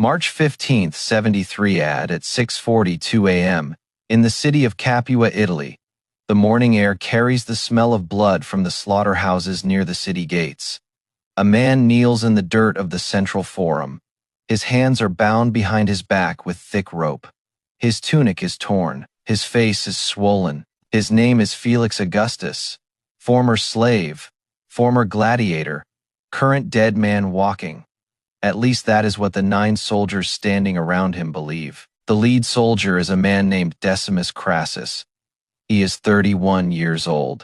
March 15th, 73 at 6:42 a.m. in the city of Capua, Italy. The morning air carries the smell of blood from the slaughterhouses near the city gates. A man kneels in the dirt of the central forum. His hands are bound behind his back with thick rope. His tunic is torn. His face is swollen. His name is Felix Augustus, former slave, former gladiator, current dead man walking. At least that is what the 9 soldiers standing around him believe. The lead soldier is a man named Decimus Crassus. He is 31 years old.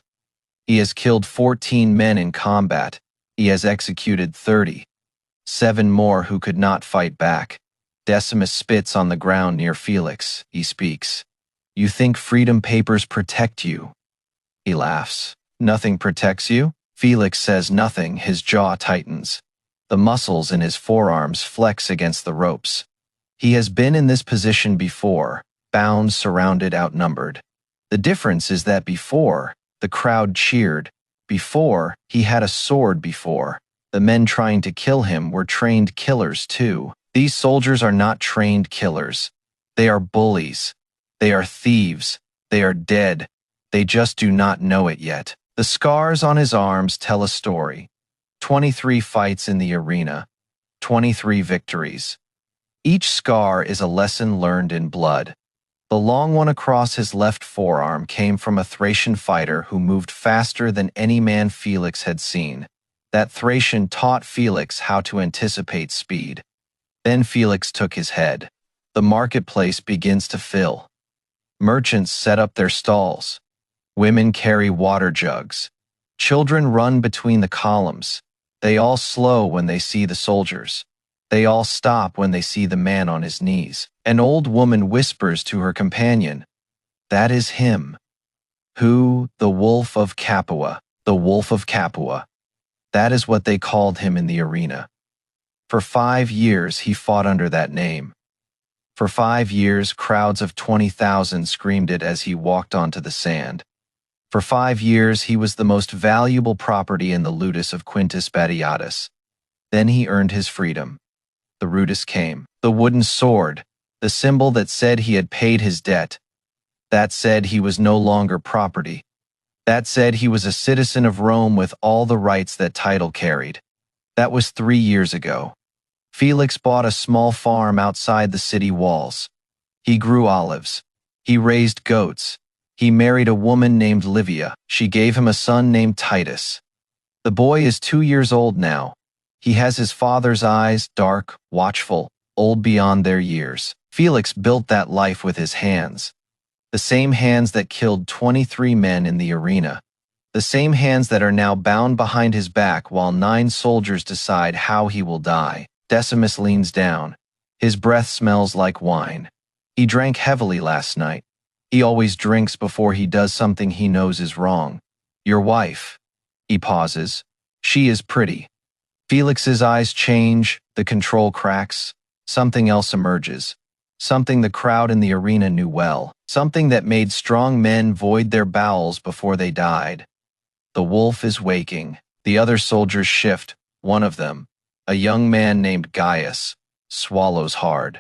He has killed 14 men in combat. He has executed 30. 7 more who could not fight back. Decimus spits on the ground near Felix. He speaks. "You think freedom papers protect you?" He laughs. "Nothing protects you?" Felix says nothing. His jaw tightens. The muscles in his forearms flex against the ropes. He has been in this position before, bound, surrounded, outnumbered. The difference is that before, the crowd cheered. Before, he had a sword before. The men trying to kill him were trained killers too. These soldiers are not trained killers. They are bullies. They are thieves. They are dead. They just do not know it yet. The scars on his arms tell a story. 23 fights in the arena. 23 victories. Each scar is a lesson learned in blood. The long one across his left forearm came from a Thracian fighter who moved faster than any man Felix had seen. That Thracian taught Felix how to anticipate speed. Then Felix took his head. The marketplace begins to fill. Merchants set up their stalls. Women carry water jugs. Children run between the columns. They all slow when they see the soldiers. They all stop when they see the man on his knees. An old woman whispers to her companion, "That is him." Who? The Wolf of Capua. The Wolf of Capua. That is what they called him in the arena. For 5 years he fought under that name. For 5 years crowds of 20,000 screamed it as he walked onto the sand. For 5 years he was the most valuable property in the ludus of Quintus Gladiatus. Then he earned his freedom. The rudis came. The wooden sword, the symbol that said he had paid his debt. That said he was no longer property. That said he was a citizen of Rome with all the rights that title carried. That was 3 years ago. Felix bought a small farm outside the city walls. He grew olives. He raised goats. He married a woman named Livia. She gave him a son named Titus. The boy is 2 years old now. He has his father's eyes, dark, watchful, old beyond their years. Felix built that life with his hands. The same hands that killed 23 men in the arena. The same hands that are now bound behind his back while 9 soldiers decide how he will die. Decimus leans down. His breath smells like wine. He drank heavily last night. He always drinks before he does something he knows is wrong. Your wife. He pauses. She is pretty. Felix's eyes change, the control cracks. Something else emerges. Something the crowd in the arena knew well. Something that made strong men void their bowels before they died. The wolf is waking. The other soldiers shift. One of them, a young man named Gaius, swallows hard.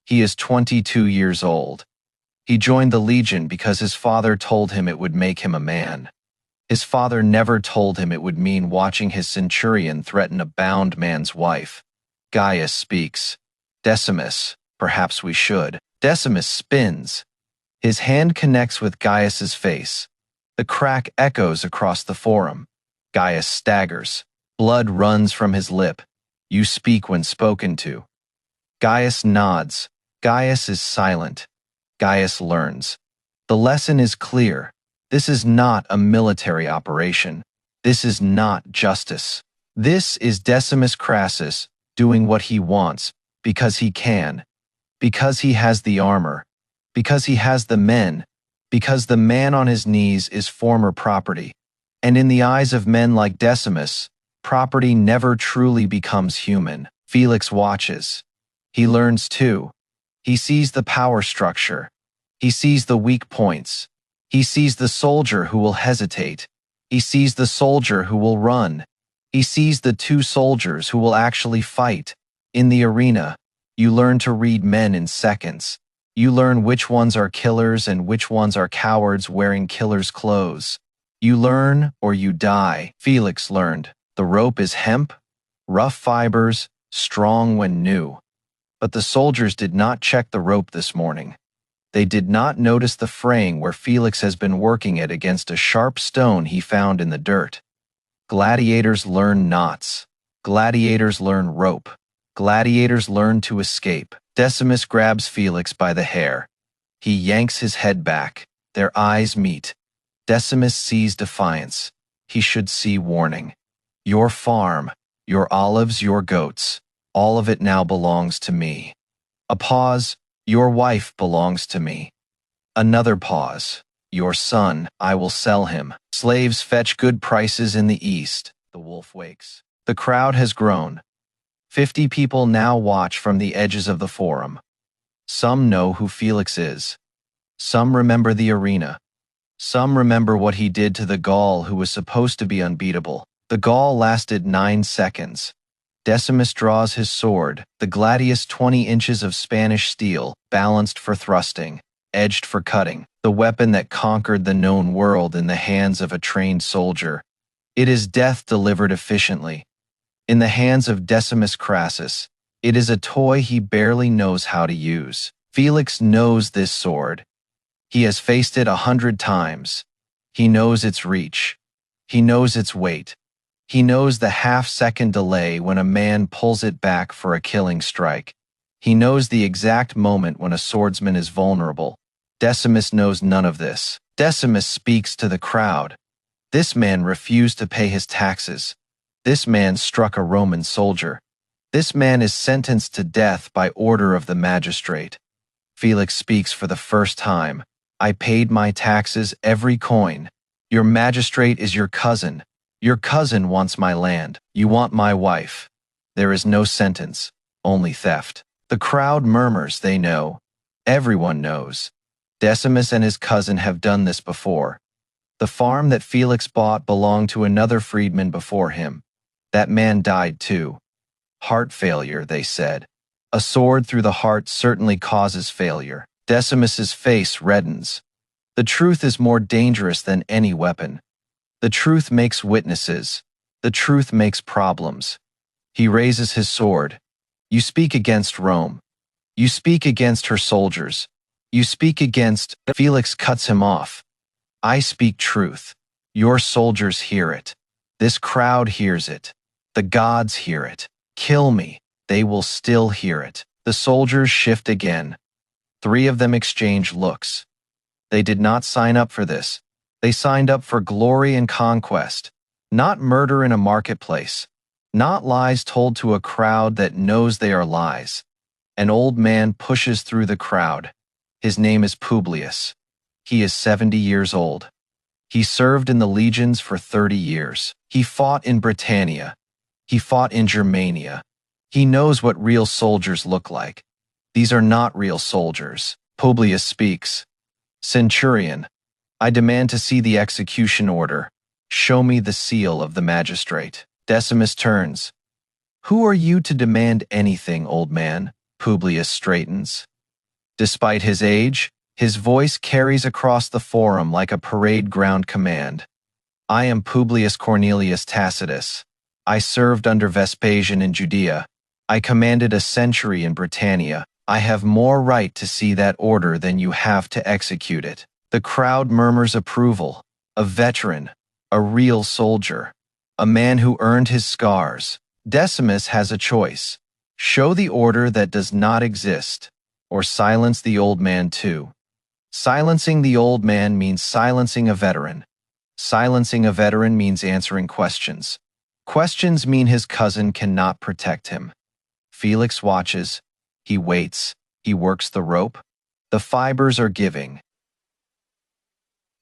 He is 22 years old. He joined the legion because his father told him it would make him a man. His father never told him it would mean watching his centurion threaten a bound man's wife. Gaius speaks. "Decimus, perhaps we should." Decimus spins. His hand connects with Gaius's face. The crack echoes across the forum. Gaius staggers. Blood runs from his lip. "You speak when spoken to." Gaius nods. Gaius is silent. Gaius learns. The lesson is clear. This is not a military operation. This is not justice. This is Decimus Crassus doing what he wants, because he can, because he has the armor, because he has the men, because the man on his knees is former property. And in the eyes of men like Decimus, property never truly becomes human. Felix watches. He learns too. He sees the power structure. He sees the weak points. He sees the soldier who will hesitate. He sees the soldier who will run. He sees the 2 soldiers who will actually fight. In the arena, You learn to read men in seconds. You learn which ones are killers and which ones are cowards wearing killers' clothes. You learn or you die. Felix learned. The rope is hemp, rough fibers, strong when new. But the soldiers did not check the rope this morning. They did not notice the fraying where Felix has been working it against a sharp stone he found in the dirt. Gladiators learn knots. Gladiators learn rope. Gladiators learn to escape. Decimus grabs Felix by the hair. He yanks his head back. Their eyes meet. Decimus sees defiance. He should see warning. Your farm, your olives, your goats, all of it now belongs to me. A pause. Your wife belongs to me. Another pause. Your son, I will sell him. Slaves fetch good prices in the east. The wolf wakes. The crowd has grown. 50 people now watch from the edges of the forum. Some know who Felix is. Some remember the arena. Some remember what he did to the Gaul who was supposed to be unbeatable. The Gaul lasted 9 seconds. Decimus draws his sword, the gladius 20 inches of Spanish steel, balanced for thrusting, edged for cutting, the weapon that conquered the known world in the hands of a trained soldier. It is death delivered efficiently. In the hands of Decimus Crassus, it is a toy he barely knows how to use. Felix knows this sword. He has faced it 100 times. He knows its reach. He knows its weight. He knows the half-second delay when a man pulls it back for a killing strike. He knows the exact moment when a swordsman is vulnerable. Decimus knows none of this. Decimus speaks to the crowd. This man refused to pay his taxes. This man struck a Roman soldier. This man is sentenced to death by order of the magistrate. Felix speaks for the first time. I paid my taxes, every coin. Your magistrate is your cousin. Your cousin wants my land. You want my wife. There is no sentence, only theft. The crowd murmurs, they know. Everyone knows. Decimus and his cousin have done this before. The farm that Felix bought belonged to another freedman before him. That man died too. Heart failure, they said. A sword through the heart certainly causes failure. Decimus's face reddens. The truth is more dangerous than any weapon. The truth makes witnesses. The truth makes problems. He raises his sword. You speak against Rome. You speak against her soldiers. You speak against... Felix cuts him off. I speak truth. Your soldiers hear it. This crowd hears it. The gods hear it. Kill me. They will still hear it. The soldiers shift again. 3 of them exchange looks. They did not sign up for this. They signed up for glory and conquest, not murder in a marketplace, not lies told to a crowd that knows they are lies. An old man pushes through the crowd. His name is Publius. He is 70 years old. He served in the legions for 30 years. He fought in Britannia. He fought in Germania. He knows what real soldiers look like. These are not real soldiers. Publius speaks. Centurion, I demand to see the execution order. Show me the seal of the magistrate. Decimus turns. Who are you to demand anything, old man? Publius straightens. Despite his age, his voice carries across the forum like a parade ground command. I am Publius Cornelius Tacitus. I served under Vespasian in Judea. I commanded a century in Britannia. I have more right to see that order than you have to execute it. The crowd murmurs approval. A veteran, a real soldier, a man who earned his scars. Decimus has a choice. Show the order that does not exist, or silence the old man too. Silencing the old man means silencing a veteran. Silencing a veteran means answering questions. Questions mean his cousin cannot protect him. Felix watches. He waits. He works the rope. The fibers are giving.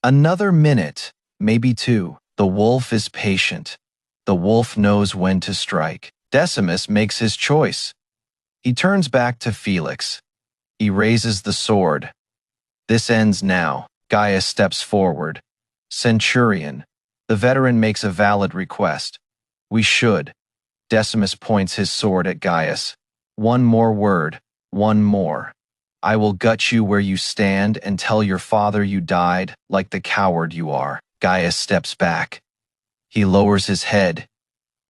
Another minute, maybe 2. The wolf is patient. The wolf knows when to strike. Decimus makes his choice. He turns back to Felix. He raises the sword. This ends now. Gaius steps forward. Centurion. The veteran makes a valid request. We should. Decimus points his sword at Gaius. One more word. One more. I will gut you where you stand and tell your father you died, like the coward you are. Gaius steps back. He lowers his head.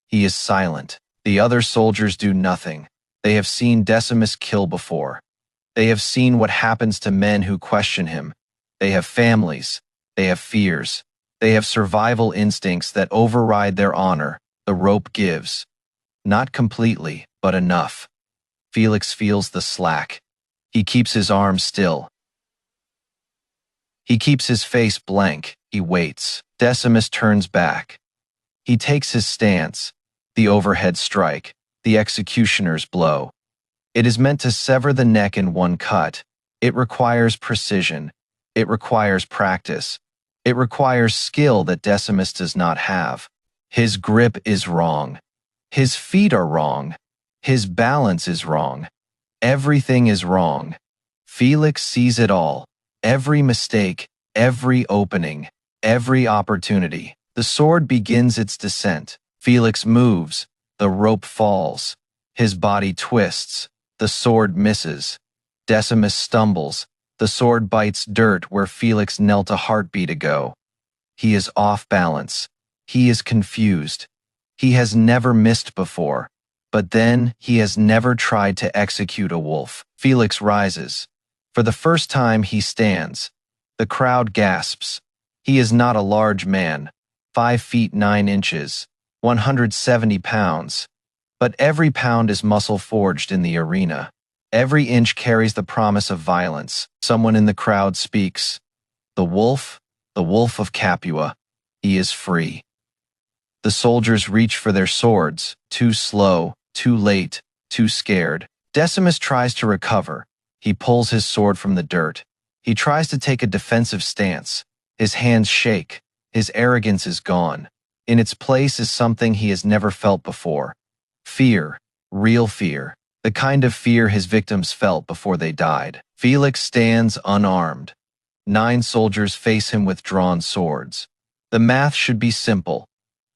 He is silent. The other soldiers do nothing. They have seen Decimus kill before. They have seen what happens to men who question him. They have families. They have fears. They have survival instincts that override their honor. The rope gives. Not completely, but enough. Felix feels the slack. He keeps his arms still. He keeps his face blank. He waits. Decimus turns back. He takes his stance. The overhead strike. The executioner's blow. It is meant to sever the neck in one cut. It requires precision. It requires practice. It requires skill that Decimus does not have. His grip is wrong. His feet are wrong. His balance is wrong. Everything is wrong. Felix sees it all. Every mistake, every opening, every opportunity. The sword begins its descent. Felix moves. The rope falls. His body twists. The sword misses. Decimus stumbles. The sword bites dirt where Felix knelt a heartbeat ago. He is off balance. He is confused. He has never missed before. But then he has never tried to execute a wolf. Felix rises. For the first time he stands. The crowd gasps. He is not a large man, 5 feet 9 inches, 170 pounds. But every pound is muscle forged in the arena. Every inch carries the promise of violence. Someone in the crowd speaks. The wolf of Capua. He is free. The soldiers reach for their swords, too slow, too late, too scared. Decimus tries to recover. He pulls his sword from the dirt. He tries to take a defensive stance. His hands shake. His arrogance is gone. In its place is something he has never felt before. Fear, real fear, the kind of fear his victims felt before they died. Felix stands unarmed. 9 soldiers face him with drawn swords. The math should be simple.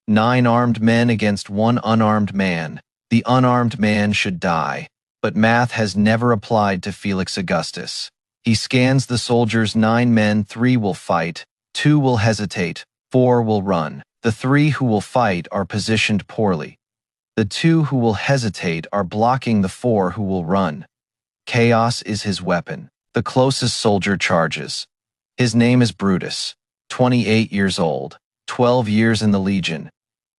9 armed men against 1 unarmed man. The unarmed man should die. But math has never applied to Felix Augustus. He scans the soldiers. 9 men, 3 will fight, 2 will hesitate, 4 will run. The 3 who will fight are positioned poorly. The 2 who will hesitate are blocking the 4 who will run. Chaos is his weapon. The closest soldier charges. His name is Brutus, 28 years old, 12 years in the Legion.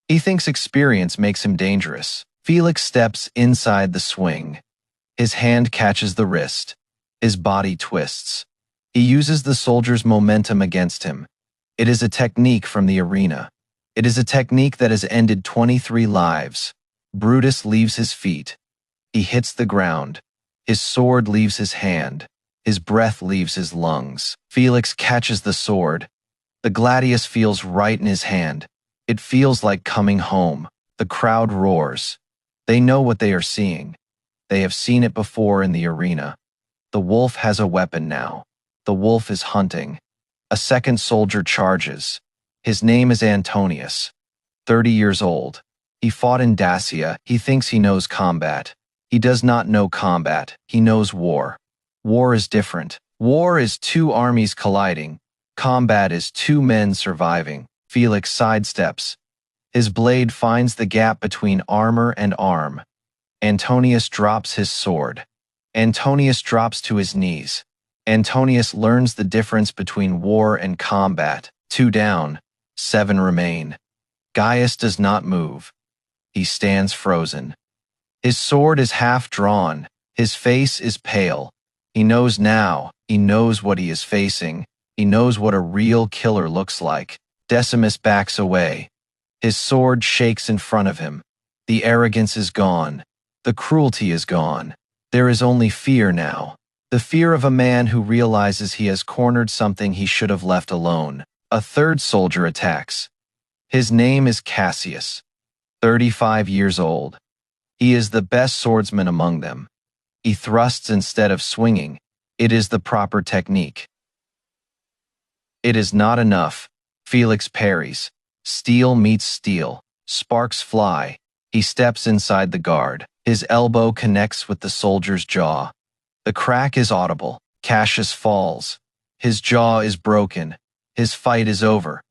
He thinks experience makes him dangerous. Felix steps inside the swing. His hand catches the wrist. His body twists. He uses the soldier's momentum against him. It is a technique from the arena. It is a technique that has ended 23 lives. Brutus leaves his feet. He hits the ground. His sword leaves his hand. His breath leaves his lungs. Felix catches the sword. The gladius feels right in his hand. It feels like coming home. The crowd roars. They know what they are seeing. They have seen it before in the arena. The wolf has a weapon now. The wolf is hunting. A second soldier charges. His name is Antonius, 30 years old. He fought in Dacia. He thinks he knows combat. He does not know combat. He knows war. War is different. War is 2 armies colliding. Combat is 2 men surviving. Felix sidesteps. His blade finds the gap between armor and arm. Antonius drops his sword. Antonius drops to his knees. Antonius learns the difference between war and combat. 2 down, 7 remain. Gaius does not move. He stands frozen. His sword is half drawn. His face is pale. He knows now. He knows what he is facing. He knows what a real killer looks like. Decimus backs away. His sword shakes in front of him. The arrogance is gone. The cruelty is gone. There is only fear now. The fear of a man who realizes he has cornered something he should have left alone. A third soldier attacks. His name is Cassius, 35 years old. He is the best swordsman among them. He thrusts instead of swinging. It is the proper technique. It is not enough. Felix parries. Steel meets steel. Sparks fly. He steps inside the guard. His elbow connects with the soldier's jaw. The crack is audible. Cassius falls. His jaw is broken. His fight is over.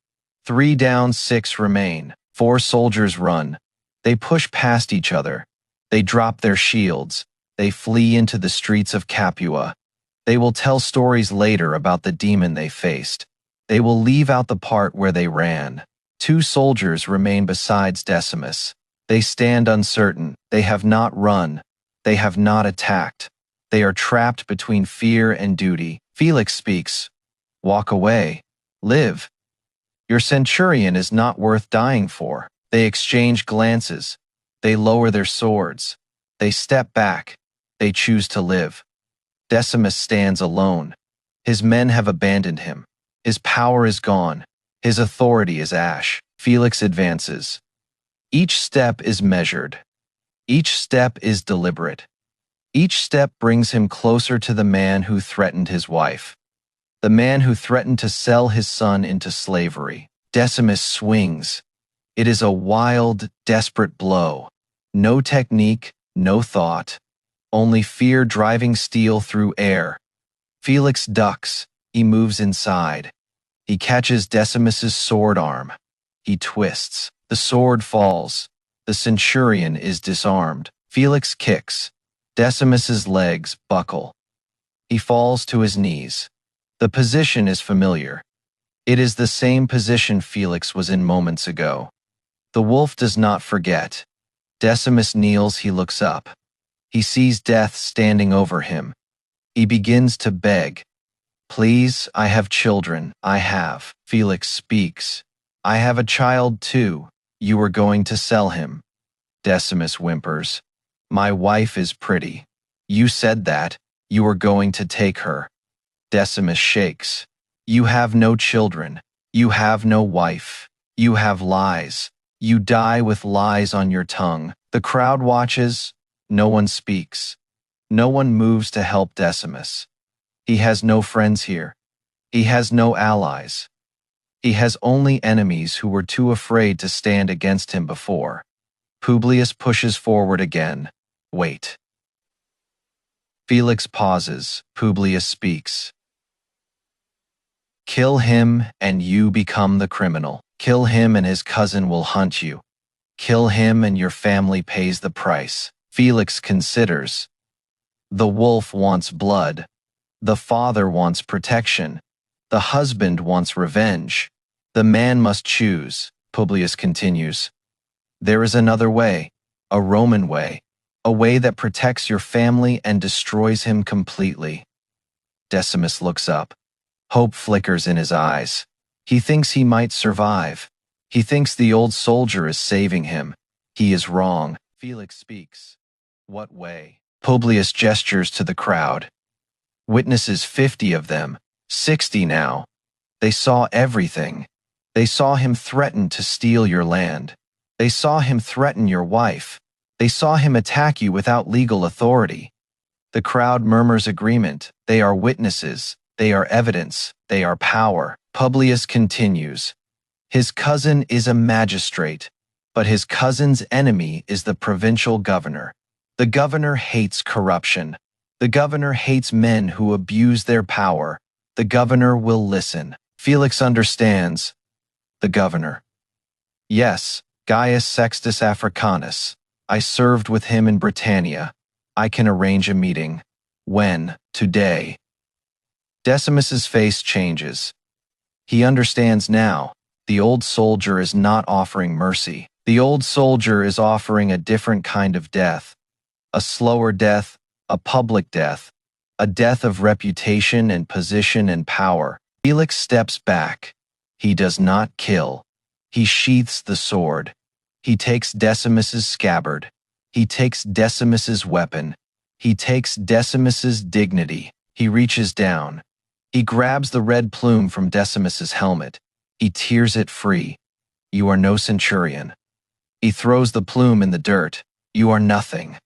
3 down, 6 remain. 4 soldiers run. They push past each other. They drop their shields. They flee into the streets of Capua. They will tell stories later about the demon they faced. They will leave out the part where they ran. 2 soldiers remain besides Decimus. They stand uncertain. They have not run. They have not attacked. They are trapped between fear and duty. Felix speaks. Walk away. Live. Your centurion is not worth dying for. They exchange glances. They lower their swords. They step back. They choose to live. Decimus stands alone. His men have abandoned him. His power is gone. His authority is ash. Felix advances. Each step is measured. Each step is deliberate. Each step brings him closer to the man who threatened his wife. The man who threatened to sell his son into slavery. Decimus swings. It is a wild, desperate blow. No technique, no thought. Only fear driving steel through air. Felix ducks. He moves inside. He catches Decimus's sword arm. He twists. The sword falls. The centurion is disarmed. Felix kicks. Decimus's legs buckle. He falls to his knees. The position is familiar. It is the same position Felix was in moments ago. The wolf does not forget. Decimus kneels, he looks up. He sees death standing over him. He begins to beg. Please, I have children, I have. Felix speaks. I have a child too. You were going to sell him. Decimus whimpers. My wife is pretty. You said that. You were going to take her. Decimus shakes. You have no children. You have no wife. You have lies. You die with lies on your tongue. The crowd watches. No one speaks. No one moves to help Decimus. He has no friends here. He has no allies. He has only enemies who were too afraid to stand against him before. Publius pushes forward again. Wait. Felix pauses. Publius speaks. Kill him and you become the criminal. Kill him and his cousin will hunt you. Kill him and your family pays the price. Felix considers. The wolf wants blood. The father wants protection. The husband wants revenge. The man must choose. Publius continues. There is another way, a Roman way, a way that protects your family and destroys him completely. Decimus looks up. Hope flickers in his eyes. He thinks he might survive. He thinks the old soldier is saving him. He is wrong. Felix speaks. What way? Publius gestures to the crowd. Witnesses 50 of them, 60 now. They saw everything. They saw him threaten to steal your land. They saw him threaten your wife. They saw him attack you without legal authority. The crowd murmurs agreement. They are witnesses. They are evidence. They are power. Publius continues. His cousin is a magistrate, but his cousin's enemy is the provincial governor. The governor hates corruption. The governor hates men who abuse their power. The governor will listen. Felix understands. The governor. Yes, Gaius Sextus Africanus. I served with him in Britannia. I can arrange a meeting. When? Today. Decimus's face changes. He understands now. The old soldier is not offering mercy. The old soldier is offering a different kind of death. A slower death, a public death, a death of reputation and position and power. Felix steps back. He does not kill. He sheaths the sword. He takes Decimus's scabbard. He takes Decimus's weapon. He takes Decimus's dignity. He reaches down. He grabs the red plume from Decimus's helmet. He tears it free. You are no centurion. He throws the plume in the dirt. You are nothing.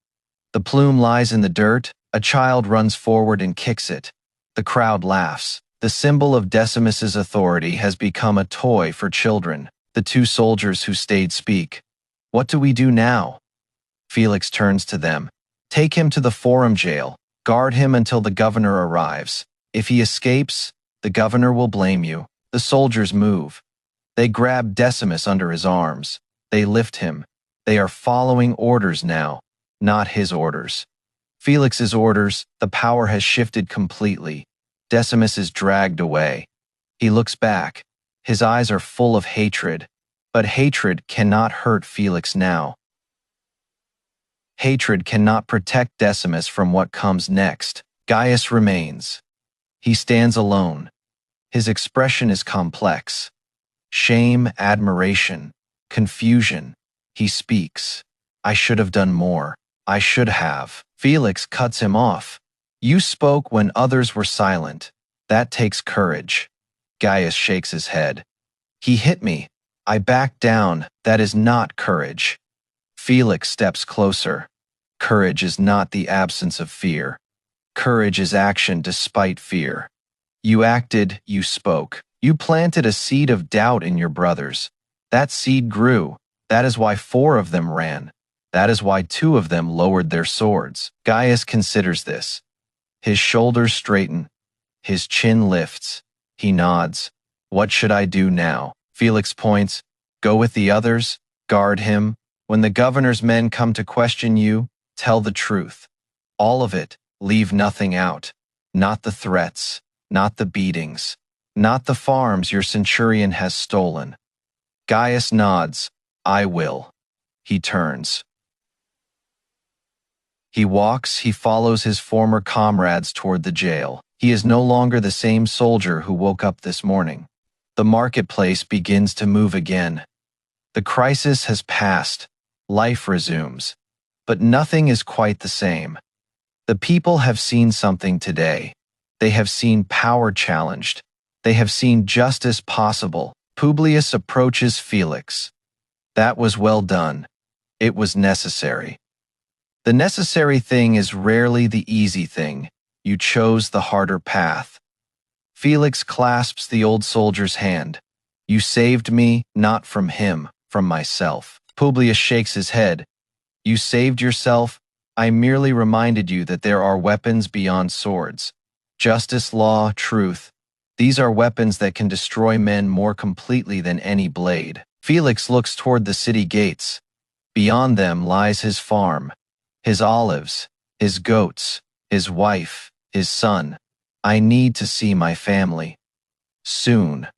The plume lies in the dirt. A child runs forward and kicks it. The crowd laughs. The symbol of Decimus's authority has become a toy for children. The 2 soldiers who stayed speak. What do we do now? Felix turns to them. Take him to the forum jail. Guard him until the governor arrives. If he escapes, the governor will blame you. The soldiers move. They grab Decimus under his arms. They lift him. They are following orders now, not his orders. Felix's orders, the power has shifted completely. Decimus is dragged away. He looks back. His eyes are full of hatred. But hatred cannot hurt Felix now. Hatred cannot protect Decimus from what comes next. Gaius remains. He stands alone. His expression is complex. Shame, admiration, confusion. He speaks. I should have done more. I should have. Felix cuts him off. You spoke when others were silent. That takes courage. Gaius shakes his head. He hit me. I backed down. That is not courage. Felix steps closer. Courage is not the absence of fear. Courage is action despite fear. You acted, you spoke. You planted a seed of doubt in your brothers. That seed grew. That is why 4 of them ran. That is why 2 of them lowered their swords. Gaius considers this. His shoulders straighten. His chin lifts. He nods. What should I do now? Felix points. Go with the others. Guard him. When the governor's men come to question you, tell the truth. All of it. Leave nothing out. Not the threats. Not the beatings. Not the farms your centurion has stolen. Gaius nods. I will. He turns. He walks, he follows his former comrades toward the jail. He is no longer the same soldier who woke up this morning. The marketplace begins to move again. The crisis has passed. Life resumes. But nothing is quite the same. The people have seen something today. They have seen power challenged. They have seen justice possible. Publius approaches Felix. That was well done. It was necessary. The necessary thing is rarely the easy thing. You chose the harder path. Felix clasps the old soldier's hand. You saved me, not from him, from myself. Publius shakes his head. You saved yourself. I merely reminded you that there are weapons beyond swords. Justice, law, truth. These are weapons that can destroy men more completely than any blade. Felix looks toward the city gates. Beyond them lies his farm, his olives, his goats, his wife, his son. I need to see my family. Soon.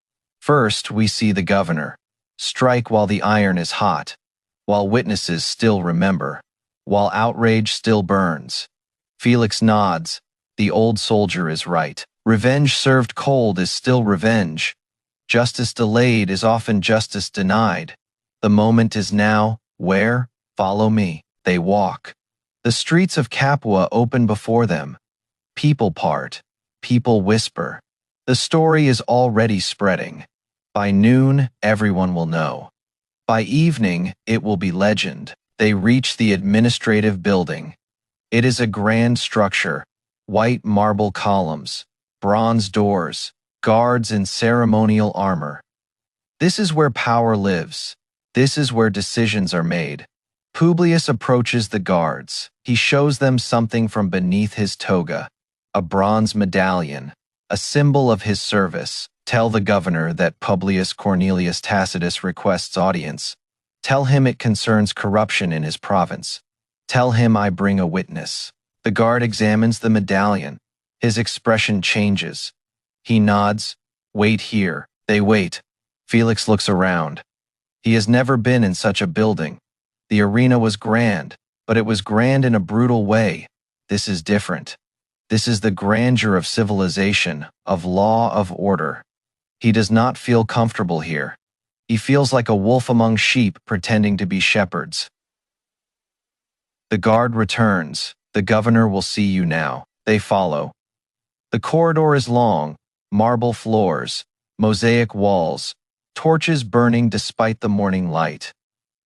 First, we see the governor. Strike while the iron is hot, while witnesses still remember, while outrage still burns. Felix nods. The old soldier is right. Revenge served cold is still revenge. Justice delayed is often justice denied. The moment is now. Where? Follow me. They walk. The streets of Capua open before them. People part. People whisper. The story is already spreading. By noon, everyone will know. By evening, it will be legend. They reach the administrative building. It is a grand structure. White marble columns, bronze doors, guards in ceremonial armor. This is where power lives. This is where decisions are made. Publius approaches the guards. He shows them something from beneath his toga, a bronze medallion, a symbol of his service. Tell the governor that Publius Cornelius Tacitus requests audience. Tell him it concerns corruption in his province. Tell him I bring a witness. The guard examines the medallion. His expression changes. He nods. Wait here. They wait. Felix looks around. He has never been in such a building. The arena was grand, but it was grand in a brutal way. This is different. This is the grandeur of civilization, of law, of order. He does not feel comfortable here. He feels like a wolf among sheep pretending to be shepherds. The guard returns. The governor will see you now. They follow. The corridor is long, marble floors, mosaic walls, torches burning despite the morning light.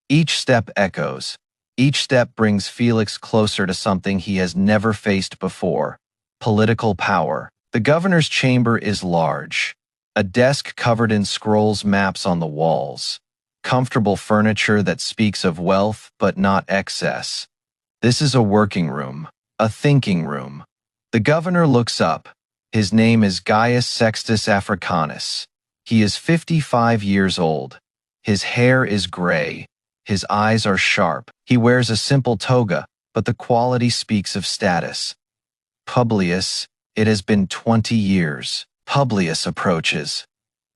Each step echoes. Each step brings Felix closer to something he has never faced before: political power. The governor's chamber is large. A desk covered in scrolls, maps on the walls. Comfortable furniture that speaks of wealth but not excess. This is a working room, a thinking room. The governor looks up. His name is Gaius Sextus Africanus. He is 55 years old. His hair is gray. His eyes are sharp. He wears a simple toga, but the quality speaks of status. Publius, it has been 20 years. Publius approaches.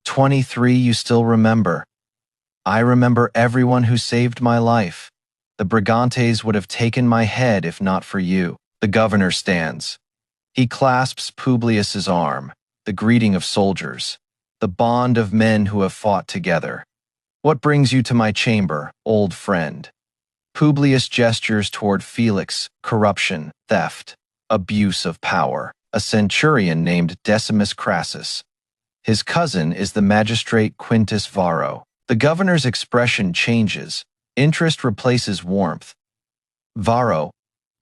23, you still remember. I remember everyone who saved my life. The Brigantes would have taken my head if not for you. The governor stands. He clasps Publius's arm, the greeting of soldiers, the bond of men who have fought together. What brings you to my chamber, old friend? Publius gestures toward Felix, corruption, theft, abuse of power, a centurion named Decimus Crassus. His cousin is the magistrate Quintus Varro. The governor's expression changes. Interest replaces warmth. Varro,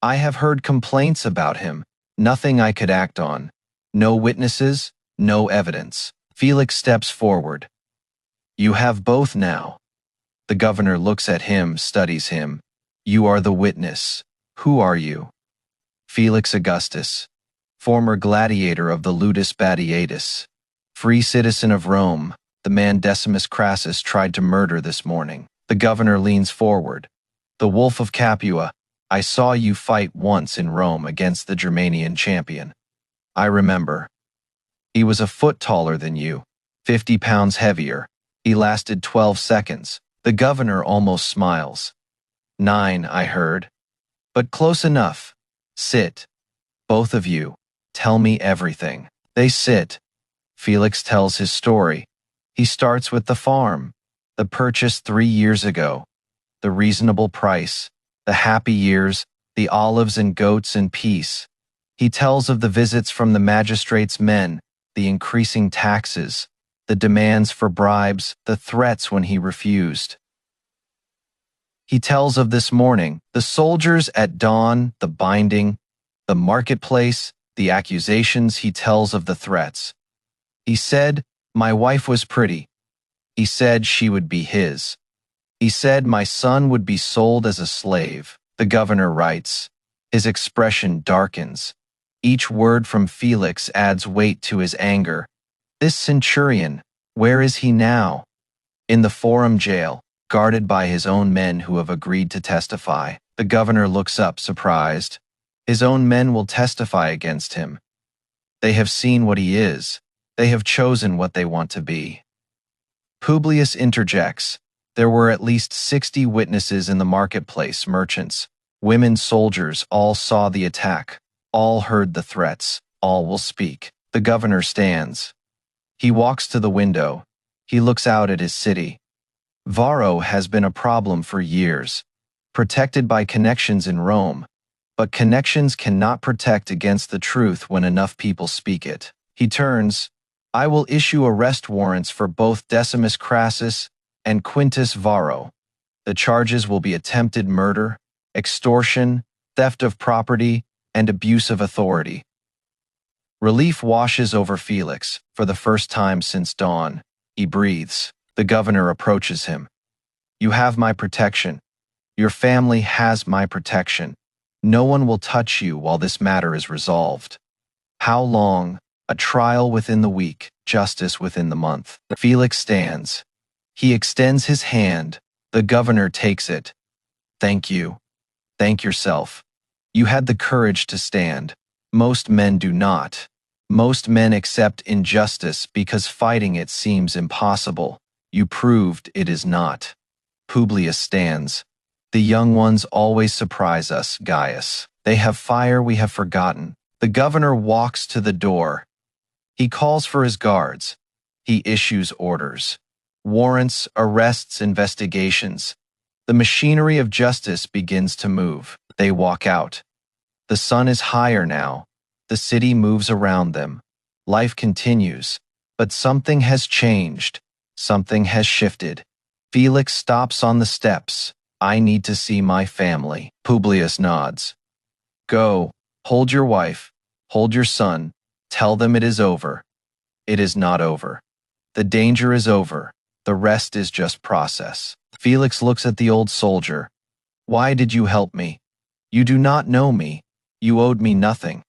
I have heard complaints about him. Nothing I could act on. No witnesses, no evidence. Felix steps forward. You have both now. The governor looks at him, studies him. You are the witness. Who are you? Felix Augustus, former gladiator of the Ludus Batiatus, free citizen of Rome, the man Decimus Crassus tried to murder this morning. The governor leans forward. The Wolf of Capua, I saw you fight once in Rome against the Germanian champion. I remember. He was a foot taller than you, 50 pounds heavier. He lasted 12 seconds. The governor almost smiles. 9, I heard. But close enough. Sit. Both of you. Tell me everything. They sit. Felix tells his story. He starts with the farm, the purchase 3 years ago, the reasonable price, the happy years, the olives and goats and peace. He tells of the visits from the magistrate's men, the increasing taxes, the demands for bribes, the threats when he refused. He tells of this morning, the soldiers at dawn, the binding, the marketplace, the accusations. He tells of the threats. He said, my wife was pretty. He said she would be his. He said my son would be sold as a slave. The governor writes. His expression darkens. Each word from Felix adds weight to his anger. This centurion, where is he now? In the forum jail, guarded by his own men who have agreed to testify. The governor looks up, surprised. His own men will testify against him. They have seen what he is. They have chosen what they want to be. Publius interjects. There were at least 60 witnesses in the marketplace, merchants, women, soldiers, all saw the attack, all heard the threats, all will speak. The governor stands. He walks to the window. He looks out at his city. Varro has been a problem for years, protected by connections in Rome, but connections cannot protect against the truth when enough people speak it. He turns. I will issue arrest warrants for both Decimus Crassus and Quintus Varro. The charges will be attempted murder, extortion, theft of property, and abuse of authority. Relief washes over Felix. For the first time since dawn, he breathes. The governor approaches him. You have my protection. Your family has my protection. No one will touch you while this matter is resolved. How long? A trial within the week, justice within the month. Felix stands. He extends his hand. The governor takes it. Thank you. Thank yourself. You had the courage to stand. Most men do not. Most men accept injustice because fighting it seems impossible. You proved it is not. Publius stands. The young ones always surprise us, Gaius. They have fire we have forgotten. The governor walks to the door. He calls for his guards. He issues orders. Warrants, arrests, investigations. The machinery of justice begins to move. They walk out. The sun is higher now. The city moves around them. Life continues. But something has changed. Something has shifted. Felix stops on the steps. I need to see my family. Publius nods. Go. Hold your wife. Hold your son. Tell them it is over. It is not over. The danger is over. The rest is just process. Felix looks at the old soldier. Why did you help me? You do not know me. You owed me nothing.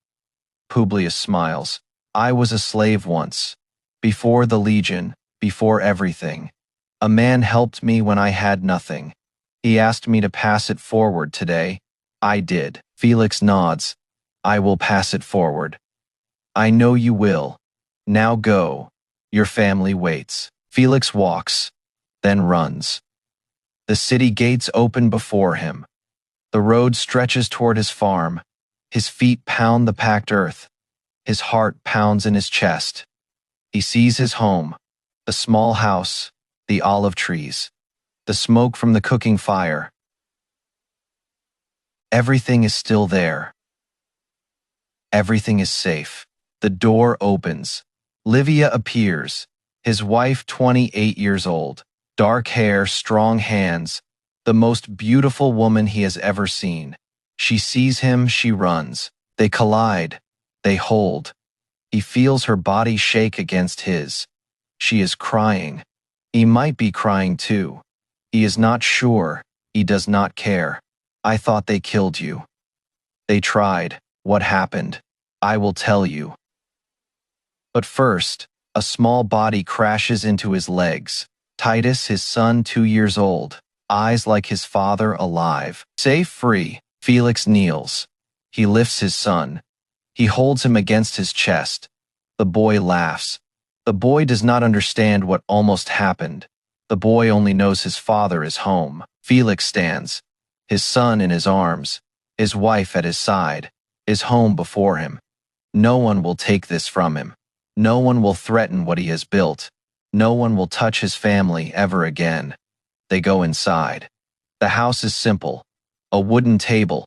Publius smiles. I was a slave once. Before the legion, before everything. A man helped me when I had nothing. He asked me to pass it forward today. I did. Felix nods. I will pass it forward. I know you will. Now go. Your family waits. Felix walks, then runs. The city gates open before him. The road stretches toward his farm. His feet pound the packed earth. His heart pounds in his chest. He sees his home, the small house, the olive trees, the smoke from the cooking fire. Everything is still there. Everything is safe. The door opens. Livia appears, his wife 28 years old, dark hair, strong hands, the most beautiful woman he has ever seen. She sees him, she runs. They collide. They hold. He feels her body shake against his. She is crying. He might be crying too. He is not sure. He does not care. I thought they killed you. They tried. What happened? I will tell you. But first, a small body crashes into his legs. Titus, his son, 2 years old, eyes like his father, alive. Safe, free. Felix kneels. He lifts his son. He holds him against his chest. The boy laughs. The boy does not understand what almost happened. The boy only knows his father is home. Felix stands, his son in his arms, his wife at his side, his home before him. No one will take this from him. No one will threaten what he has built. No one will touch his family ever again. They go inside. The house is simple. A wooden table,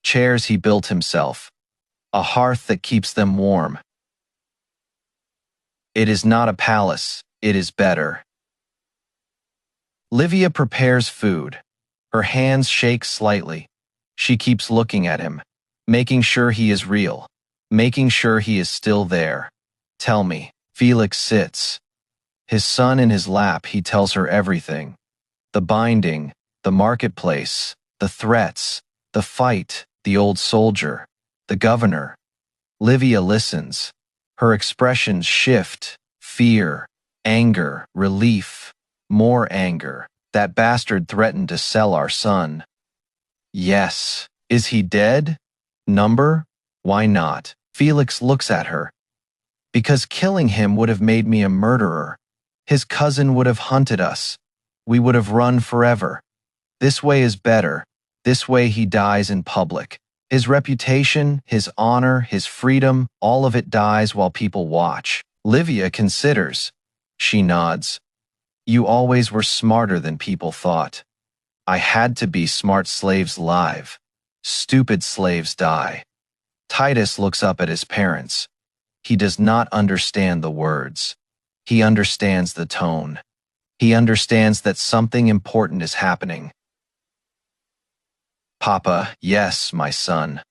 chairs he built himself, a hearth that keeps them warm. It is not a palace, it is better. Livia prepares food. Her hands shake slightly. She keeps looking at him, making sure he is real, making sure he is still there. Tell me. Felix sits. His son in his lap, he tells her everything. The binding, the marketplace, the threats, the fight, the old soldier, the governor. Livia listens. Her expressions shift. Fear, anger, relief, more anger. That bastard threatened to sell our son. Yes. Is he dead? Number? Why not? Felix looks at her. Because killing him would have made me a murderer. His cousin would have hunted us. We would have run forever. This way is better. This way he dies in public. His reputation, his honor, his freedom, all of it dies while people watch. Livia considers. She nods. You always were smarter than people thought. I had to be. Smart slaves live. Stupid slaves die. Titus looks up at his parents. He does not understand the words. He understands the tone. He understands that something important is happening. Papa, yes, my son.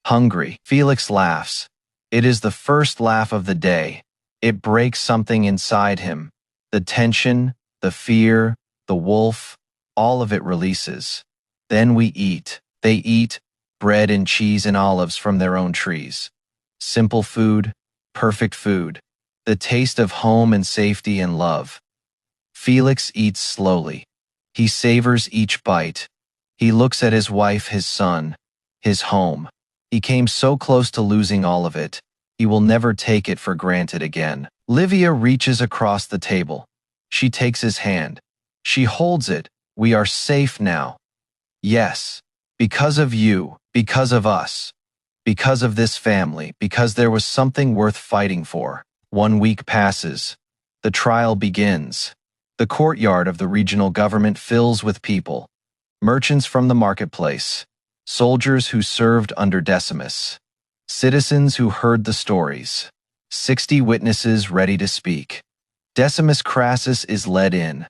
Hungry. Felix laughs. It is the first laugh of the day. It breaks something inside him. The tension, the fear, the wolf, all of it releases. Then we eat. They eat bread and cheese and olives from their own trees. Simple food, perfect food. The taste of home and safety and love. Felix eats slowly. He savors each bite. He looks at his wife, his son, his home. He came so close to losing all of it. He will never take it for granted again. Livia reaches across the table. She takes his hand. She holds it. We are safe now. Yes, because of you, because of us, because of this family, because there was something worth fighting for. 1 week passes. The trial begins. The courtyard of the regional government fills with people. Merchants from the marketplace. Soldiers who served under Decimus. Citizens who heard the stories. 60 witnesses ready to speak. Decimus Crassus is led in.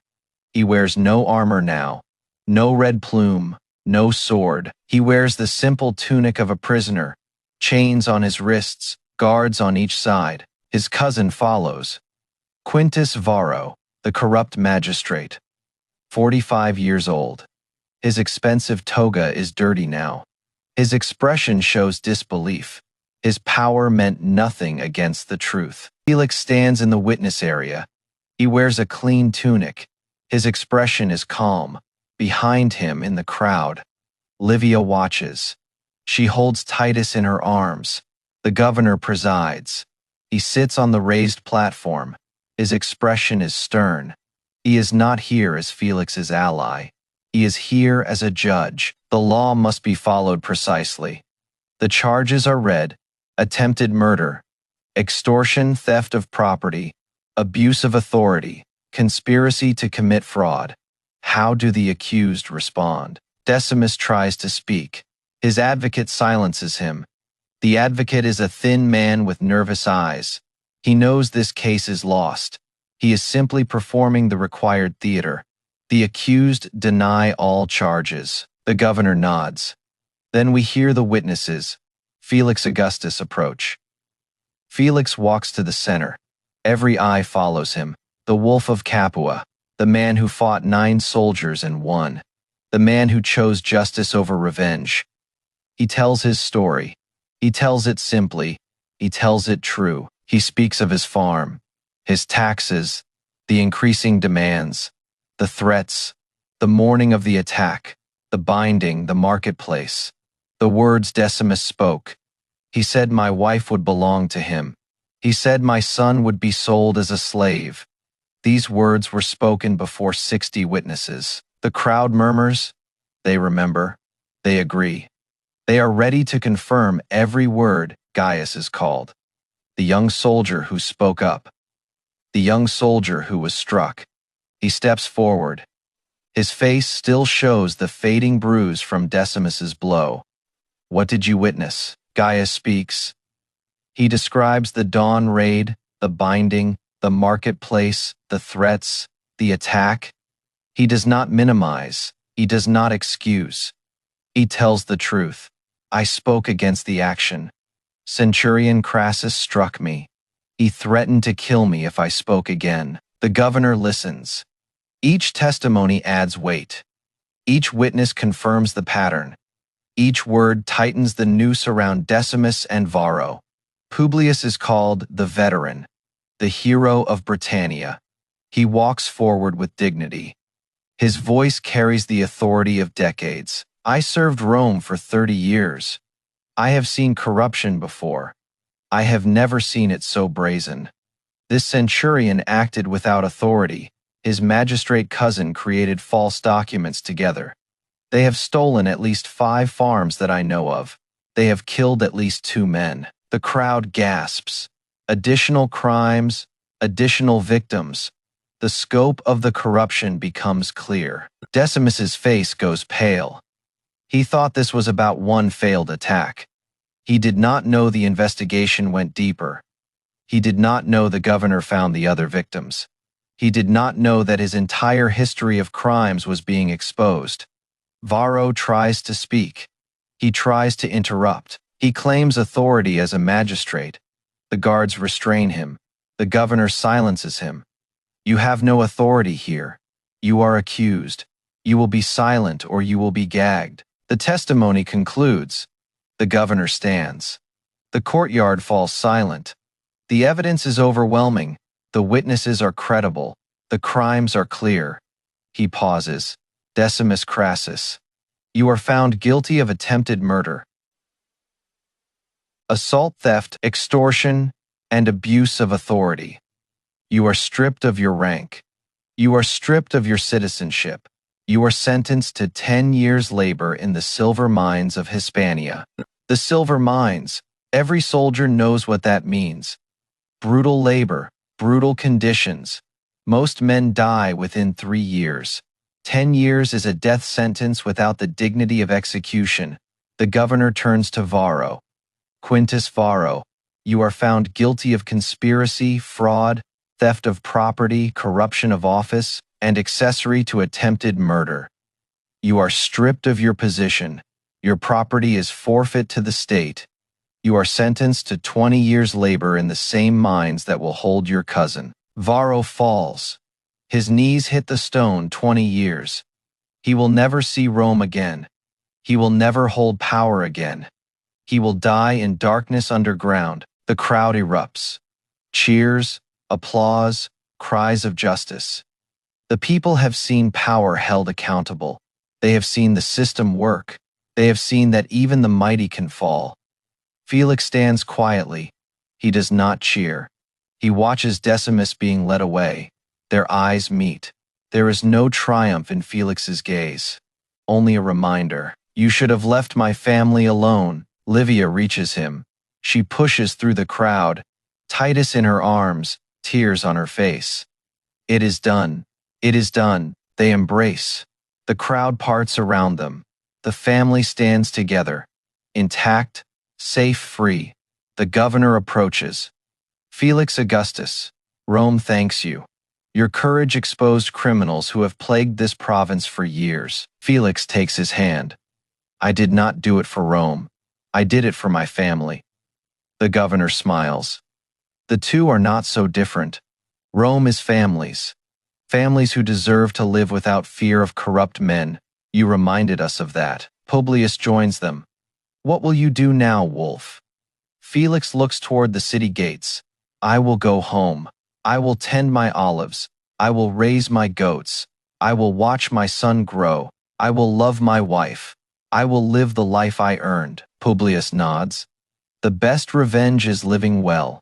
He wears no armor now. No red plume. No sword. He wears the simple tunic of a prisoner. Chains on his wrists. Guards on each side. His cousin follows. Quintus Varro, the corrupt magistrate. 45 years old. His expensive toga is dirty now. His expression shows disbelief. His power meant nothing against the truth. Felix stands in the witness area. He wears a clean tunic. His expression is calm. Behind him in the crowd, Livia watches. She holds Titus in her arms. The governor presides. He sits on the raised platform. His expression is stern. He is not here as Felix's ally. He is here as a judge. The law must be followed precisely. The charges are read: attempted murder, extortion, theft of property, abuse of authority, conspiracy to commit fraud. How do the accused respond? Decimus tries to speak. His advocate silences him. The advocate is a thin man with nervous eyes. He knows this case is lost. He is simply performing the required theater. The accused deny all charges. The governor nods. Then we hear the witnesses, Felix Augustus, approach. Felix walks to the center. Every eye follows him. The wolf of Capua, the man who fought 9 soldiers and won, the man who chose justice over revenge. He tells his story. He tells it simply. He tells it true. He speaks of his farm, his taxes, the increasing demands, the threats, the morning of the attack, the binding, the marketplace. The words Decimus spoke. He said my wife would belong to him. He said my son would be sold as a slave. These words were spoken before 60 witnesses. The crowd murmurs. They remember. They agree. They are ready to confirm every word. Gaius is called. The young soldier who spoke up. The young soldier who was struck. He steps forward. His face still shows the fading bruise from Decimus's blow. What did you witness? Gaius speaks. He describes the dawn raid, the binding, the marketplace, the threats, the attack. He does not minimize. He does not excuse. He tells the truth. I spoke against the action. Centurion Crassus struck me. He threatened to kill me if I spoke again. The governor listens. Each testimony adds weight. Each witness confirms the pattern. Each word tightens the noose around Decimus and Varro. Publius is called the veteran, the hero of Britannia. He walks forward with dignity. His voice carries the authority of decades. I served Rome for 30 years. I have seen corruption before. I have never seen it so brazen. This centurion acted without authority. His magistrate cousin created false documents together. They have stolen at least 5 farms that I know of. They have killed at least 2 men. The crowd gasps. Additional crimes, additional victims. The scope of the corruption becomes clear. Decimus's face goes pale. He thought this was about one failed attack. He did not know the investigation went deeper. He did not know the governor found the other victims. He did not know that his entire history of crimes was being exposed. Varro tries to speak. He tries to interrupt. He claims authority as a magistrate. The guards restrain him. The governor silences him. You have no authority here. You are accused. You will be silent or you will be gagged. The testimony concludes. The governor stands. The courtyard falls silent. The evidence is overwhelming. The witnesses are credible. The crimes are clear. He pauses. Decimus Crassus. You are found guilty of attempted murder, assault, theft, extortion, and abuse of authority. You are stripped of your rank. You are stripped of your citizenship. You are sentenced to 10 years' labor in the silver mines of Hispania. The silver mines. Every soldier knows what that means. Brutal labor, brutal conditions. Most men die within 3 years. 10 years is a death sentence without the dignity of execution. The governor turns to Varro. Quintus Varro, you are found guilty of conspiracy, fraud, theft of property, corruption of office, and accessory to attempted murder. You are stripped of your position. Your property is forfeit to the state. You are sentenced to 20 years' labor in the same mines that will hold your cousin. Varro falls. His knees hit the stone. 20 years. He will never see Rome again. He will never hold power again. He will die in darkness underground. The crowd erupts. Cheers, applause, cries of justice. The people have seen power held accountable. They have seen the system work. They have seen that even the mighty can fall. Felix stands quietly. He does not cheer. He watches Decimus being led away. Their eyes meet. There is no triumph in Felix's gaze. Only a reminder. You should have left my family alone. Livia reaches him. She pushes through the crowd. Titus in her arms, tears on her face. It is done. It is done. They embrace. The crowd parts around them. The family stands together. Intact, safe, free. The governor approaches. Felix Augustus, Rome thanks you. Your courage exposed criminals who have plagued this province for years. Felix takes his hand. I did not do it for Rome. I did it for my family. The governor smiles. The two are not so different. Rome is families. Families who deserve to live without fear of corrupt men. You reminded us of that. Publius joins them. What will you do now, Wolf? Felix looks toward the city gates. I will go home. I will tend my olives. I will raise my goats. I will watch my son grow. I will love my wife. I will live the life I earned. Publius nods. The best revenge is living well.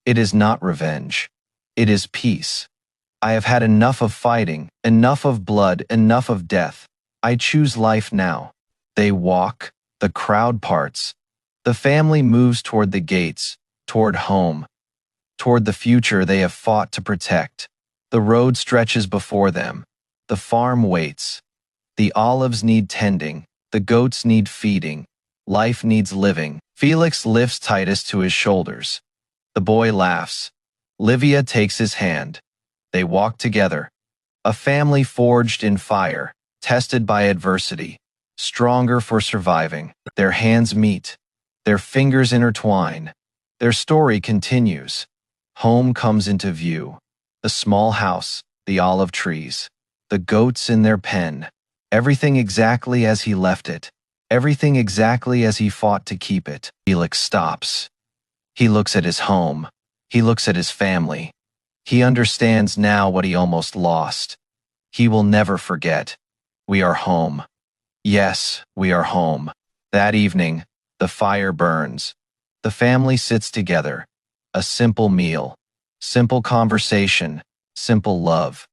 It is not revenge. It is peace. I have had enough of fighting, enough of blood, enough of death. I choose life now. They walk. The crowd parts. The family moves toward the gates, toward home, toward the future they have fought to protect. The road stretches before them. The farm waits. The olives need tending. The goats need feeding. Life needs living. Felix lifts Titus to his shoulders. The boy laughs. Livia takes his hand. They walk together. A family forged in fire, tested by adversity, stronger for surviving. Their hands meet. Their fingers intertwine. Their story continues. Home comes into view. The small house, the olive trees, the goats in their pen. Everything exactly as he left it. Everything exactly as he fought to keep it. Felix stops. He looks at his home. He looks at his family. He understands now what he almost lost. He will never forget. We are home. Yes, we are home. That evening, the fire burns. The family sits together. A simple meal. Simple conversation. Simple love.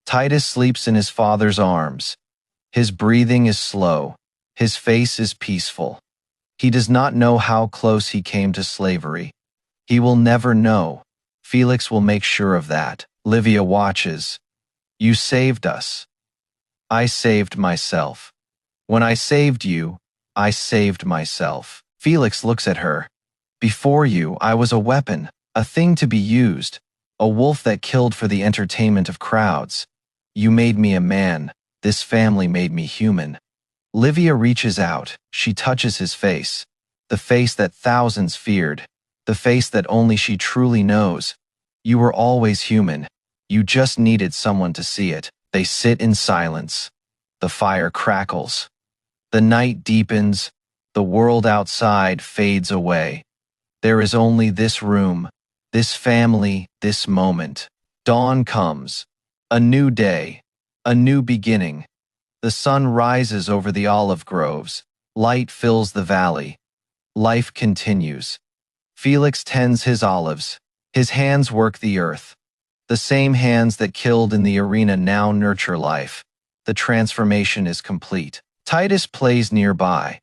Titus sleeps in his father's arms. His breathing is slow. His face is peaceful. He does not know how close he came to slavery. He will never know. Felix will make sure of that. Livia watches. You saved us. I saved myself. When I saved you, I saved myself. Felix looks at her. Before you, I was a weapon, a thing to be used, a wolf that killed for the entertainment of crowds. You made me a man. This family made me human. Livia reaches out. She touches his face. The face that thousands feared. The face that only she truly knows. You were always human. You just needed someone to see it. They sit in silence. The fire crackles. The night deepens. The world outside fades away. There is only this room, this family, this moment. Dawn comes. A new day. A new beginning. The sun rises over the olive groves. Light fills the valley. Life continues. Felix tends his olives. His hands work the earth. The same hands that killed in the arena now nurture life. The transformation is complete. Titus plays nearby.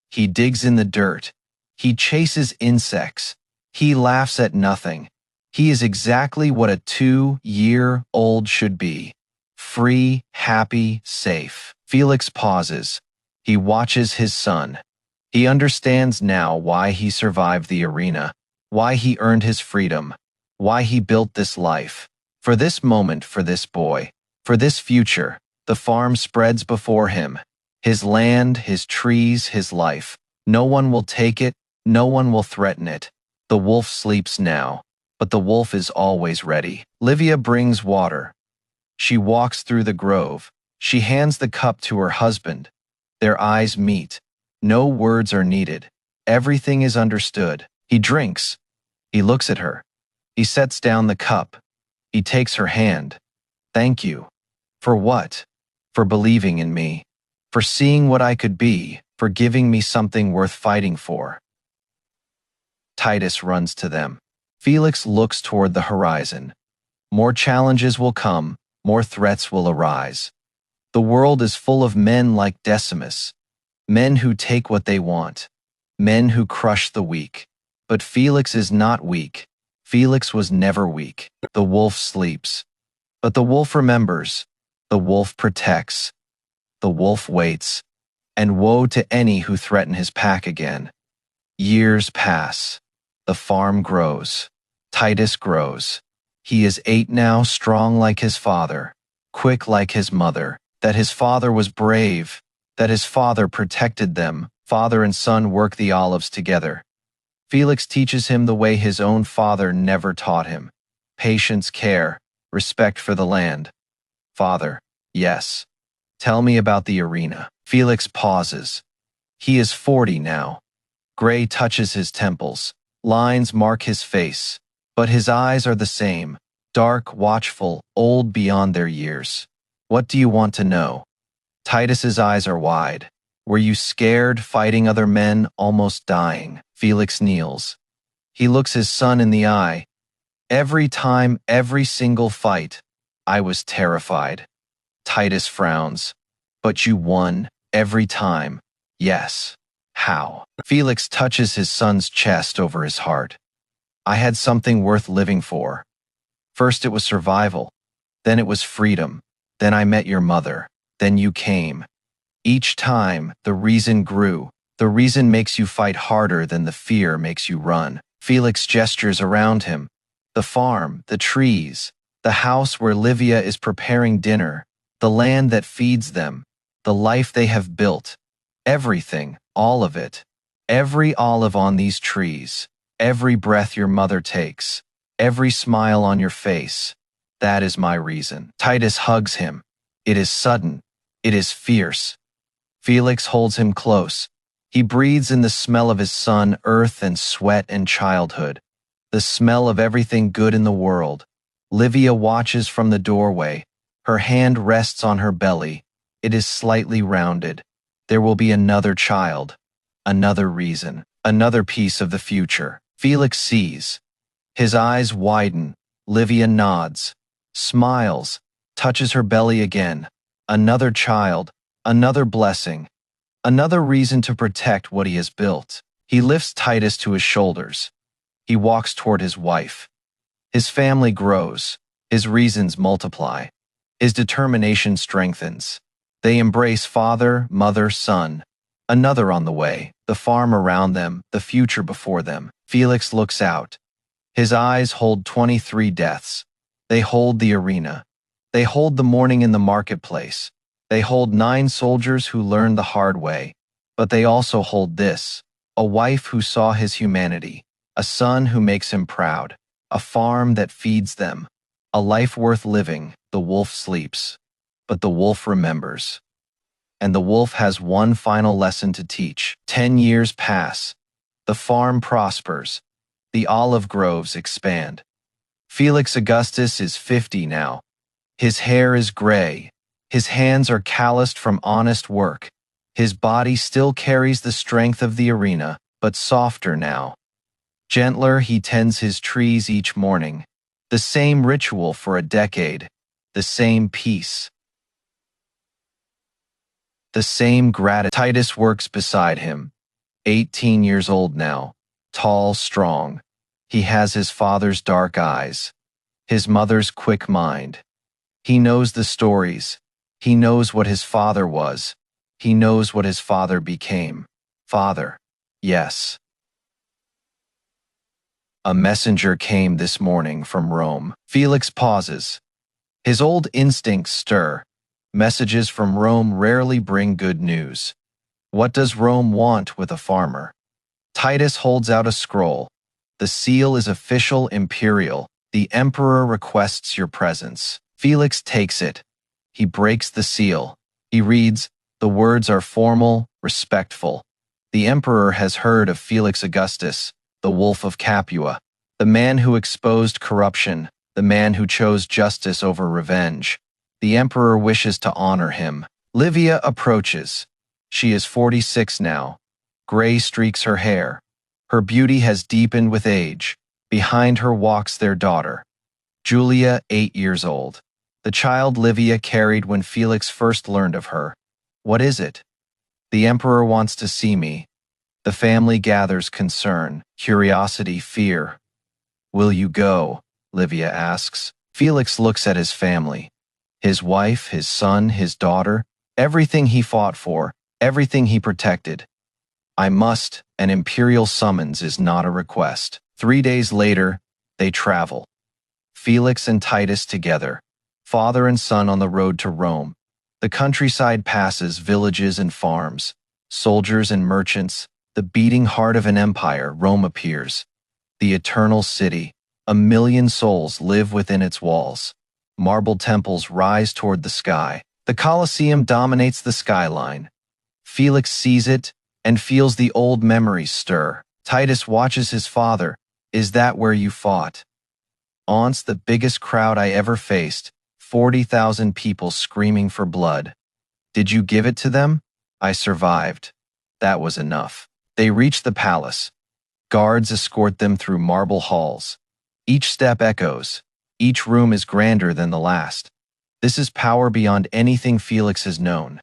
He digs in the dirt. He chases insects. He laughs at nothing. He is exactly what a 2-year-old should be. Free, happy, safe. Felix pauses. He watches his son. He understands now why he survived the arena, why he earned his freedom, why he built this life. For this moment, for this boy, for this future, the farm spreads before him. His land, his trees, his life. No one will take it, no one will threaten it. The wolf sleeps now, but the wolf is always ready. Livia brings water. She walks through the grove. She hands the cup to her husband. Their eyes meet. No words are needed. Everything is understood. He drinks. He looks at her. He sets down the cup. He takes her hand. Thank you. For what? For believing in me. For seeing what I could be. For giving me something worth fighting for. Titus runs to them. Felix looks toward the horizon. More challenges will come. More threats will arise. The world is full of men like Decimus. Men who take what they want. Men who crush the weak. But Felix is not weak. Felix was never weak. The wolf sleeps. But the wolf remembers. The wolf protects. The wolf waits. And woe to any who threaten his pack again. Years pass. The farm grows. Titus grows. He is 8 now, strong like his father, quick like his mother, that his father was brave, that his father protected them. Father and son work the olives together. Felix teaches him the way his own father never taught him. Patience, care, respect for the land. Father, yes. Tell me about the arena. Felix pauses. He is 40 now. Gray touches his temples. Lines mark his face. But his eyes are the same. Dark, watchful, old beyond their years. What do you want to know? Titus's eyes are wide. Were you scared, fighting other men, almost dying? Felix kneels. He looks his son in the eye. Every time, every single fight, I was terrified. Titus frowns. But you won, every time. Yes. How? Felix touches his son's chest over his heart. I had something worth living for. First it was survival. Then it was freedom. Then I met your mother. Then you came. Each time, the reason grew. The reason makes you fight harder than the fear makes you run. Felix gestures around him. The farm, the trees, the house where Livia is preparing dinner, the land that feeds them, the life they have built. Everything, all of it. Every olive on these trees, every breath your mother takes, every smile on your face. That is my reason. Titus hugs him. It is sudden. It is fierce. Felix holds him close. He breathes in the smell of his son, earth and sweat and childhood. The smell of everything good in the world. Livia watches from the doorway. Her hand rests on her belly. It is slightly rounded. There will be another child. Another reason. Another piece of the future. Felix sees. His eyes widen. Livia nods. Smiles. Touches her belly again. Another child. Another blessing. Another reason to protect what he has built. He lifts Titus to his shoulders. He walks toward his wife. His family grows. His reasons multiply. His determination strengthens. They embrace father, mother, son. Another on the way, the farm around them, the future before them. Felix looks out. His eyes hold 23 deaths. They hold the arena. They hold the morning in the marketplace. They hold 9 soldiers who learned the hard way. But they also hold this, a wife who saw his humanity, a son who makes him proud, a farm that feeds them, a life worth living. The wolf sleeps, but the wolf remembers. And the wolf has one final lesson to teach. 10 years pass. The farm prospers. The olive groves expand. Felix Augustus is 50 now. His hair is gray. His hands are calloused from honest work. His body still carries the strength of the arena, but softer now. Gentler, he tends his trees each morning. The same ritual for a decade. The same peace. The same gratitude. Titus works beside him. 18 years old now. Tall, strong. He has his father's dark eyes. His mother's quick mind. He knows the stories. He knows what his father was. He knows what his father became. Father. Yes. A messenger came this morning from Rome. Felix pauses. His old instincts stir. Messages from Rome rarely bring good news. What does Rome want with a farmer? Titus holds out a scroll. The seal is official, imperial. The emperor requests your presence. Felix takes it. He breaks the seal. He reads, the words are formal, respectful. The emperor has heard of Felix Augustus, the Wolf of Capua, the man who exposed corruption, the man who chose justice over revenge. The emperor wishes to honor him. Livia approaches. She is 46 now. Gray streaks her hair. Her beauty has deepened with age. Behind her walks their daughter, Julia, 8 years old. The child Livia carried when Felix first learned of her. What is it? The emperor wants to see me. The family gathers concern, curiosity, fear. Will you go? Livia asks. Felix looks at his family. His wife, his son, his daughter, everything he fought for, everything he protected. I must. An imperial summons is not a request. 3 days later, they travel. Felix and Titus together, father and son on the road to Rome. The countryside passes, villages and farms, soldiers and merchants. The beating heart of an empire, Rome appears. The eternal city. 1,000,000 souls live within its walls. Marble temples rise toward the sky. The Colosseum dominates the skyline. Felix sees it and feels the old memories stir. Titus watches his father. Is that where you fought? Once the biggest crowd I ever faced, 40,000 people screaming for blood. Did you give it to them? I survived. That was enough. They reach the palace. Guards escort them through marble halls. Each step echoes. Each room is grander than the last. This is power beyond anything Felix has known.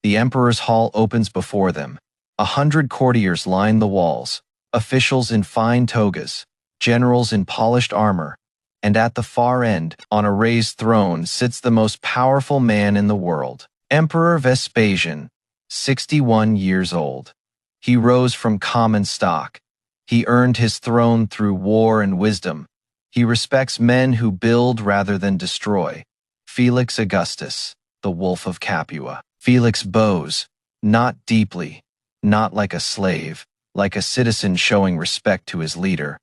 The emperor's hall opens before them. 100 courtiers line the walls, officials in fine togas, generals in polished armor, and at the far end, on a raised throne, sits the most powerful man in the world, Emperor Vespasian, 61 years old. He rose from common stock. He earned his throne through war and wisdom. He respects men who build rather than destroy. Felix Augustus, the Wolf of Capua. Felix bows, not deeply, not like a slave, like a citizen showing respect to his leader.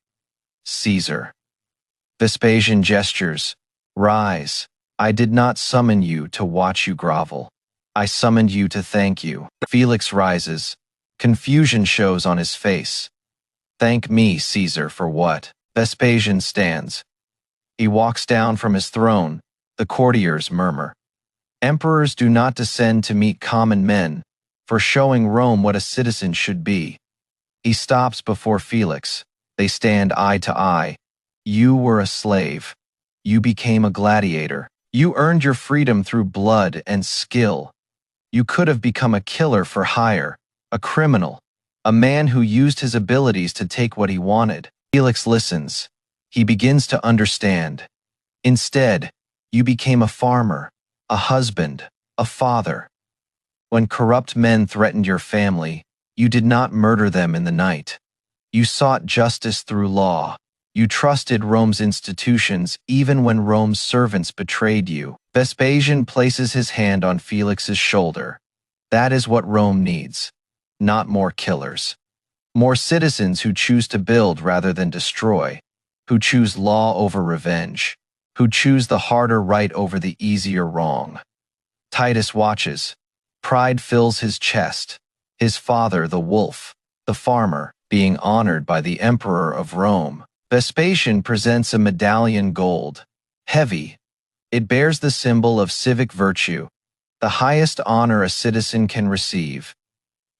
Caesar. Vespasian gestures. Rise. I did not summon you to watch you grovel. I summoned you to thank you. Felix rises. Confusion shows on his face. Thank me, Caesar, for what? Vespasian stands. He walks down from his throne. The courtiers murmur. Emperors do not descend to meet common men, for showing Rome what a citizen should be. He stops before Felix. They stand eye to eye. You were a slave. You became a gladiator. You earned your freedom through blood and skill. You could have become a killer for hire, a criminal, a man who used his abilities to take what he wanted. Felix listens. He begins to understand. Instead, you became a farmer, a husband, a father. When corrupt men threatened your family, you did not murder them in the night. You sought justice through law. You trusted Rome's institutions even when Rome's servants betrayed you. Vespasian places his hand on Felix's shoulder. That is what Rome needs. Not more killers. More citizens who choose to build rather than destroy, who choose law over revenge, who choose the harder right over the easier wrong. Titus watches. Pride fills his chest. His father, the wolf, the farmer, being honored by the emperor of Rome. Vespasian presents a medallion gold, heavy. It bears the symbol of civic virtue, the highest honor a citizen can receive.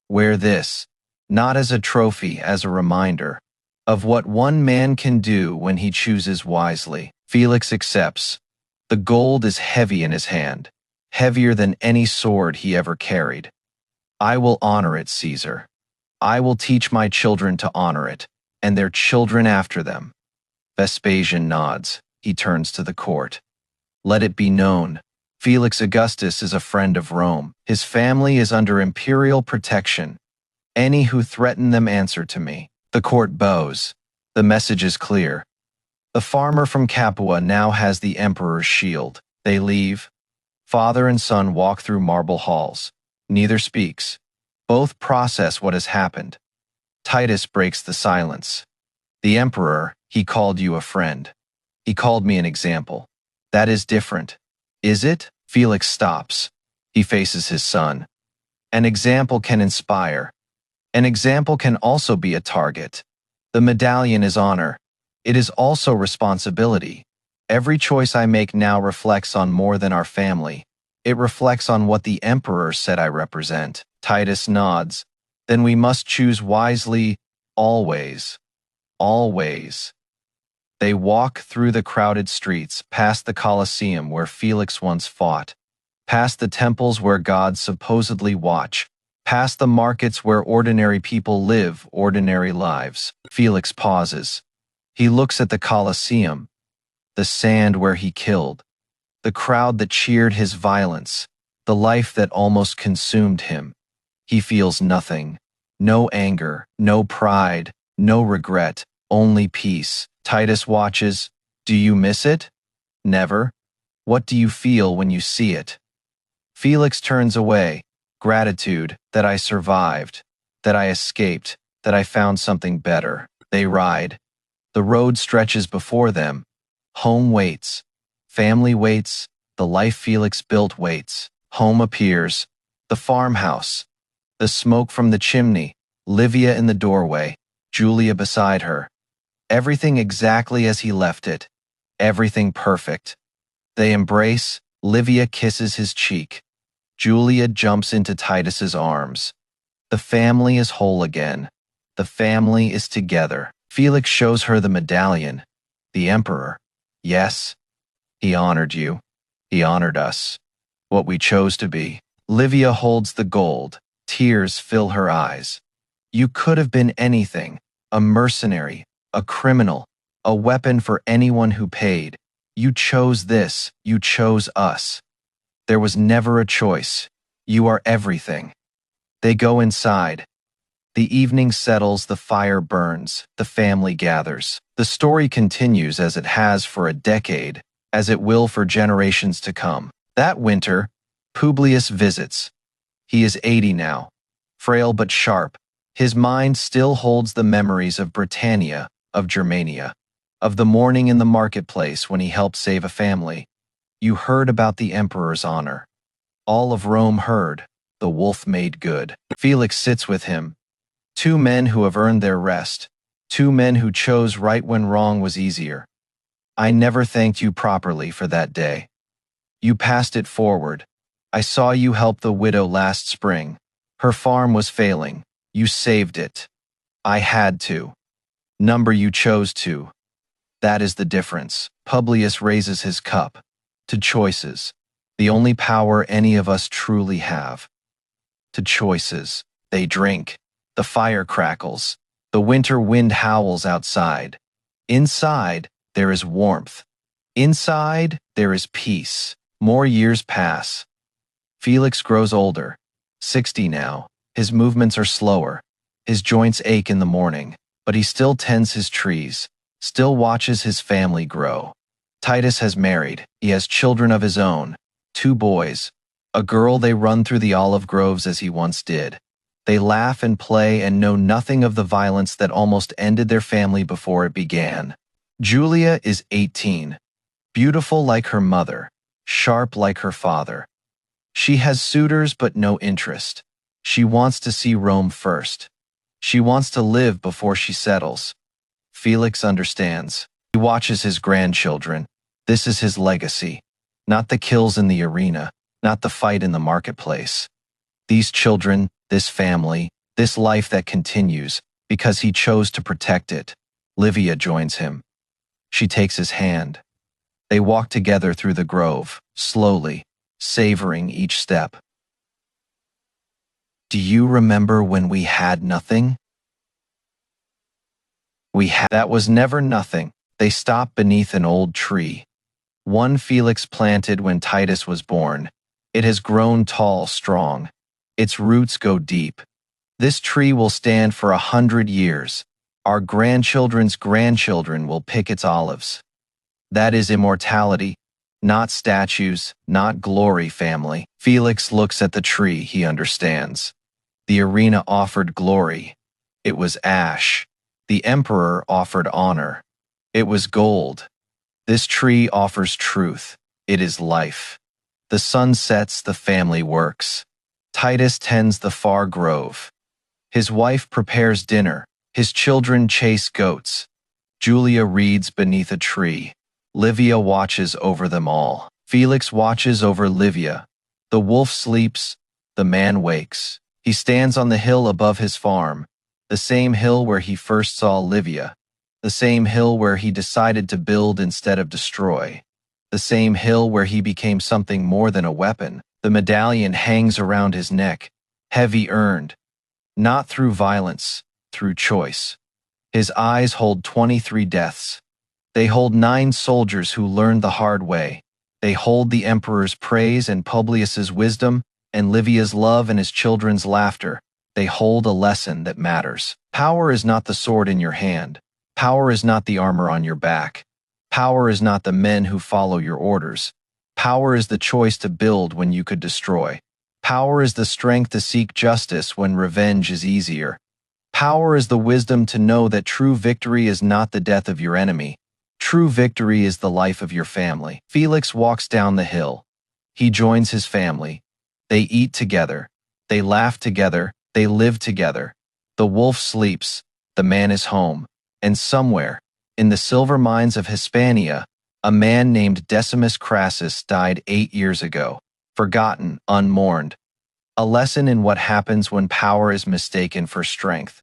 Wear this, not as a trophy, as a reminder of what one man can do when he chooses wisely. Felix accepts. The gold is heavy in his hand, heavier than any sword he ever carried. I will honor it, Caesar. I will teach my children to honor it, and their children after them. Vespasian nods. He turns to the court. Let it be known, Felix Augustus is a friend of Rome. His family is under imperial protection. Any who threaten them answer to me. The court bows. The message is clear. The farmer from Capua now has the emperor's shield. They leave. Father and son walk through marble halls. Neither speaks. Both process what has happened. Titus breaks the silence. The emperor, he called you a friend. He called me an example. That is different. Is it? Felix stops. He faces his son. An example can inspire. An example can also be a target. The medallion is honor. It is also responsibility. Every choice I make now reflects on more than our family. It reflects on what the emperor said I represent. Titus nods. Then we must choose wisely, always. Always. They walk through the crowded streets, past the Colosseum where Felix once fought, past the temples where gods supposedly watch, past the markets where ordinary people live ordinary lives. Felix pauses. He looks at the Colosseum, the sand where he killed, the crowd that cheered his violence, the life that almost consumed him. He feels nothing. No anger, no pride, no regret, only peace. Titus watches. Do you miss it? Never. What do you feel when you see it? Felix turns away. Gratitude that I survived, that I escaped, that I found something better. They ride. The road stretches before them. Home waits. Family waits. The life Felix built waits. Home appears. The farmhouse. The smoke from the chimney. Livia in the doorway. Julia beside her. Everything exactly as he left it. Everything perfect. They embrace. Livia kisses his cheek. Julia jumps into Titus's arms. The family is whole again. The family is together. Felix shows her the medallion. The emperor. Yes, he honored you. He honored us. What we chose to be. Livia holds the gold. Tears fill her eyes. You could have been anything. A mercenary, a criminal, a weapon for anyone who paid. You chose this. You chose us. There was never a choice. You are everything. They go inside. The evening settles, the fire burns, the family gathers. The story continues as it has for a decade, as it will for generations to come. That winter, Publius visits. He is 80 now, frail but sharp. His mind still holds the memories of Britannia, of Germania, of the morning in the marketplace when he helped save a family. You heard about the emperor's honor. All of Rome heard. The wolf made good. Felix sits with him. Two men who have earned their rest. Two men who chose right when wrong was easier. I never thanked you properly for that day. You passed it forward. I saw you help the widow last spring. Her farm was failing. You saved it. I had to. Number you chose to. That is the difference. Publius raises his cup. To choices. The only power any of us truly have. To choices. They drink. The fire crackles. The winter wind howls outside. Inside, there is warmth. Inside, there is peace. More years pass. Felix grows older. 60 now. His movements are slower. His joints ache in the morning, but he still tends his trees, still watches his family grow. Titus has married. He has children of his own. 2 boys. A girl. They run through the olive groves as he once did. They laugh and play and know nothing of the violence that almost ended their family before it began. Julia is 18. Beautiful like her mother. Sharp like her father. She has suitors but no interest. She wants to see Rome first. She wants to live before she settles. Felix understands. He watches his grandchildren. This is his legacy. Not the kills in the arena, not the fight in the marketplace. These children, this family, this life that continues, because he chose to protect it. Livia joins him. She takes his hand. They walk together through the grove, slowly, savoring each step. Do you remember when we had nothing? That was never nothing. They stopped beneath an old tree. One Felix planted when Titus was born. It has grown tall, strong. Its roots go deep. This tree will stand for 100 years. Our grandchildren's grandchildren will pick its olives. That is immortality, not statues, not glory, family. Felix looks at the tree. He understands. The arena offered glory. It was ash. The emperor offered honor. It was gold. This tree offers truth. It is life. The sun sets, the family works. Titus tends the far grove. His wife prepares dinner. His children chase goats. Julia reads beneath a tree. Livia watches over them all. Felix watches over Livia. The wolf sleeps. The man wakes. He stands on the hill above his farm, the same hill where he first saw Livia, the same hill where he decided to build instead of destroy, the same hill where he became something more than a weapon. The medallion hangs around his neck, heavy earned, not through violence, through choice. His eyes hold 23 deaths. They hold 9 soldiers who learned the hard way. They hold the emperor's praise and Publius's wisdom, and Livia's love and his children's laughter. They hold a lesson that matters. Power is not the sword in your hand. Power is not the armor on your back. Power is not the men who follow your orders. Power is the choice to build when you could destroy. Power is the strength to seek justice when revenge is easier. Power is the wisdom to know that true victory is not the death of your enemy. True victory is the life of your family. Felix walks down the hill. He joins his family. They eat together. They laugh together. They live together. The wolf sleeps. The man is home. And somewhere, in the silver mines of Hispania, a man named Decimus Crassus died 8 years ago, forgotten, unmourned. A lesson in what happens when power is mistaken for strength.